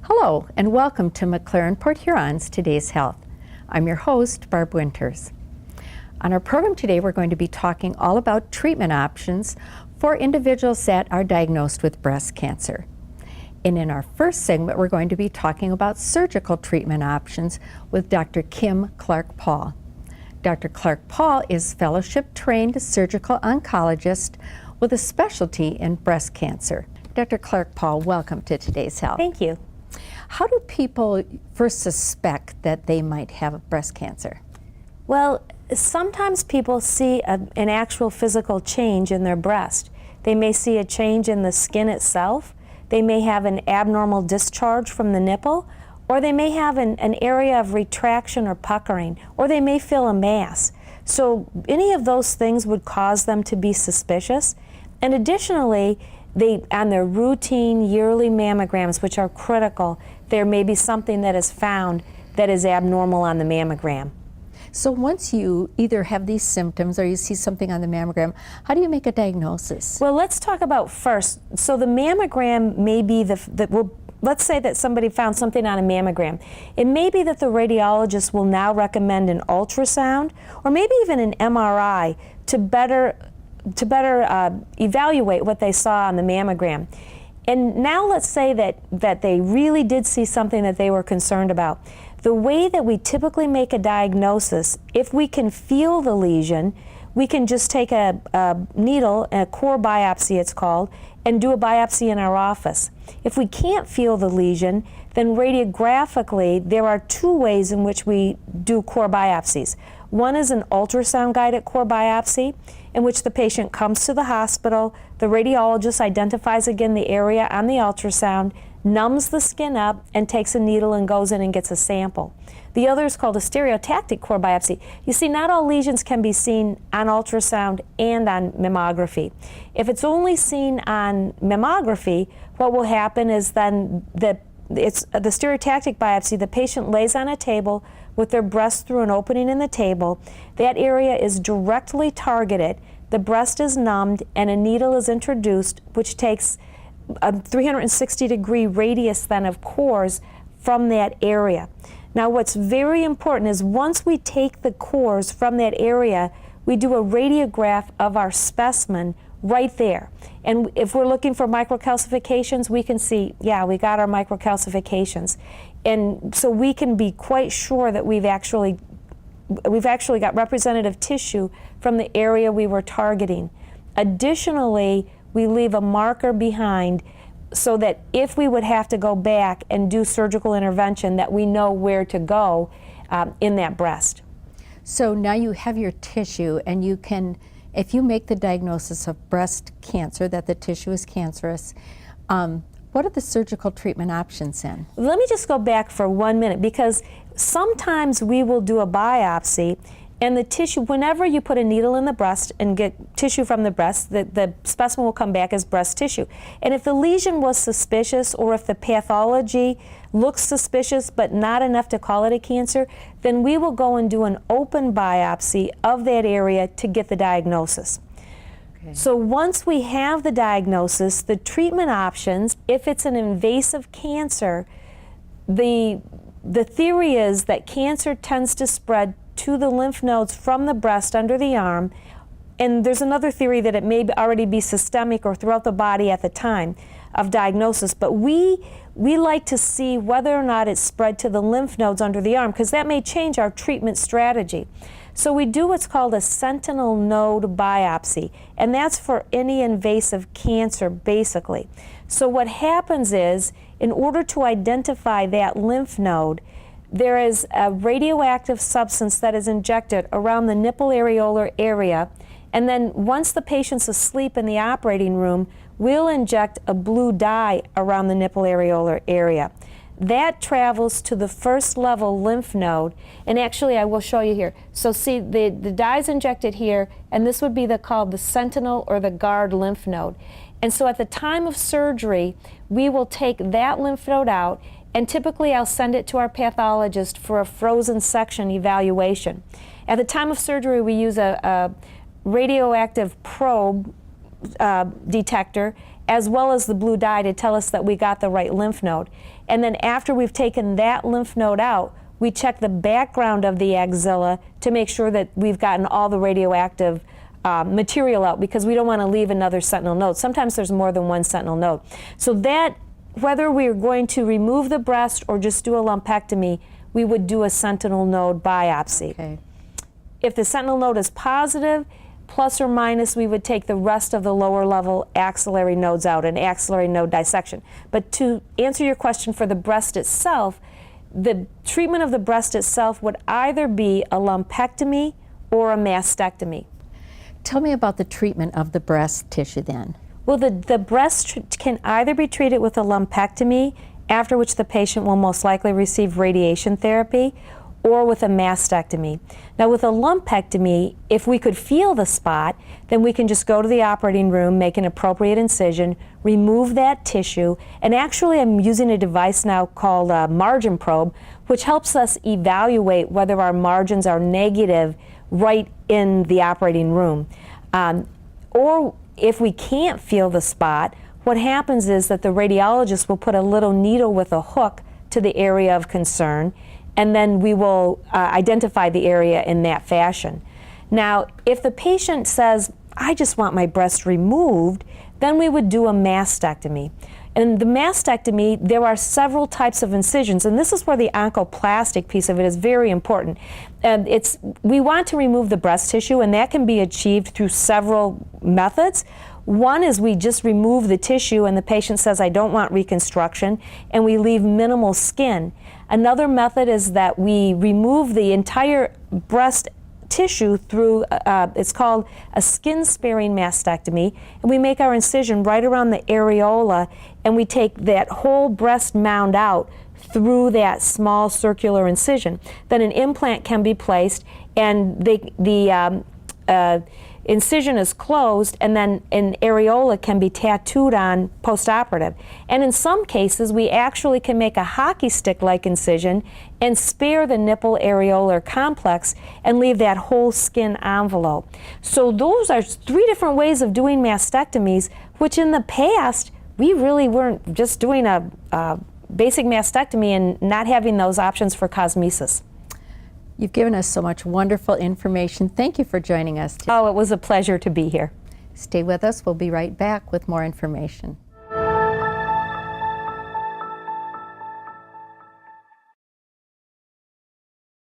Hello, and welcome to McLaren Port Huron's Today's Health. I'm your host, Barb Winters. On our program today, we're going to be talking all about treatment options for individuals that are diagnosed with breast cancer. And in our first segment, we're going to be talking about surgical treatment options with Dr. Kim Clark-Paul. Dr. Clark-Paul is fellowship-trained surgical oncologist with a specialty in breast cancer. Dr. Clark-Paul, welcome to Today's Health. Thank you. How do people first suspect that they might have breast cancer? Well, sometimes people see an actual physical change in their breast. They may see a change in the skin itself. They may have an abnormal discharge from the nipple, or they may have an area of retraction or puckering, or they may feel a mass. So any of those things would cause them to be suspicious. And additionally, on their routine yearly mammograms, which are critical, there may be something that is found that is abnormal on the mammogram. So once you either have these symptoms or you see something on the mammogram, how do you make a diagnosis? Well, let's talk about first. So the mammogram may be let's say that somebody found something on a mammogram. It may be that the radiologist will now recommend an ultrasound or maybe even an MRI to better evaluate what they saw on the mammogram. And now let's say that they really did see something that they were concerned about. The way that we typically make a diagnosis, if we can feel the lesion, we can just take a needle, a core biopsy it's called, and do a biopsy in our office. If we can't feel the lesion, then radiographically there are two ways in which we do core biopsies. One is an ultrasound-guided core biopsy, in which the patient comes to the hospital, the radiologist identifies again the area on the ultrasound, numbs the skin up, and takes a needle and goes in and gets a sample. The other is called a stereotactic core biopsy. You see, not all lesions can be seen on ultrasound and on mammography. If it's only seen on mammography, what will happen is then the stereotactic biopsy, the patient lays on a table with their breast through an opening in the table. That area is directly targeted, the breast is numbed, and a needle is introduced, which takes a 360-degree radius then of cores from that area. Now what's very important is once we take the cores from that area, we do a radiograph of our specimen right there. And if we're looking for microcalcifications, we can see, yeah, we got our microcalcifications. And so we can be quite sure that we've actually got representative tissue from the area we were targeting. Additionally, we leave a marker behind so that if we would have to go back and do surgical intervention, that we know where to go in that breast. So now you have your tissue, and you can, if you make the diagnosis of breast cancer, that the tissue is cancerous, what are the surgical treatment options then? Let me just go back for 1 minute, because sometimes we will do a biopsy and the tissue, whenever you put a needle in the breast and get tissue from the breast, the specimen will come back as breast tissue. And if the lesion was suspicious, or if the pathology looks suspicious but not enough to call it a cancer, then we will go and do an open biopsy of that area to get the diagnosis. Okay. So once we have the diagnosis, the treatment options, if it's an invasive cancer, the theory is that cancer tends to spread to the lymph nodes from the breast under the arm, and there's another theory that it may already be systemic or throughout the body at the time of diagnosis, but we like to see whether or not it's spread to the lymph nodes under the arm, because that may change our treatment strategy. So we do what's called a sentinel node biopsy, and that's for any invasive cancer, basically. So what happens is, in order to identify that lymph node, there is a radioactive substance that is injected around the nipple areolar area, and then once the patient's asleep in the operating room, we'll inject a blue dye around the nipple areolar area. That travels to the first level lymph node, and actually I will show you here. So see, the dye's injected here, and this would be called the sentinel or the guard lymph node. And so at the time of surgery, we will take that lymph node out, and typically I'll send it to our pathologist for a frozen section evaluation. At the time of surgery, we use a radioactive probe detector, as well as the blue dye, to tell us that we got the right lymph node. And then after we've taken that lymph node out, we check the background of the axilla to make sure that we've gotten all the radioactive material out, because we don't want to leave another sentinel node. Sometimes there's more than one sentinel node. So that, whether we're going to remove the breast or just do a lumpectomy, we would do a sentinel node biopsy. Okay. If the sentinel node is positive, plus or minus, we would take the rest of the lower level axillary nodes out, an axillary node dissection. But to answer your question for the breast itself, the treatment of the breast itself would either be a lumpectomy or a mastectomy. Tell me about the treatment of the breast tissue then. Well, the breast can either be treated with a lumpectomy, after which the patient will most likely receive radiation therapy, or with a mastectomy. Now with a lumpectomy, if we could feel the spot, then we can just go to the operating room, make an appropriate incision, remove that tissue, and actually I'm using a device now called a margin probe, which helps us evaluate whether our margins are negative right in the operating room. Or if we can't feel the spot, what happens is that the radiologist will put a little needle with a hook to the area of concern, and then we will identify the area in that fashion. Now, if the patient says, I just want my breast removed, then we would do a mastectomy. And the mastectomy, there are several types of incisions, and this is where the oncoplastic piece of it is very important. And we want to remove the breast tissue, and that can be achieved through several methods. One is we just remove the tissue and the patient says, I don't want reconstruction, and we leave minimal skin. Another method is that we remove the entire breast tissue through, it's called a skin-sparing mastectomy, and we make our incision right around the areola, and we take that whole breast mound out through that small circular incision. Then an implant can be placed, and the incision is closed, and then an areola can be tattooed on post-operative. And in some cases, we actually can make a hockey stick-like incision and spare the nipple areolar complex and leave that whole skin envelope. So those are 3 different ways of doing mastectomies, which in the past, we really weren't just doing a basic mastectomy and not having those options for cosmesis. You've given us so much wonderful information. Thank you for joining us today. Oh, it was a pleasure to be here. Stay with us. We'll be right back with more information.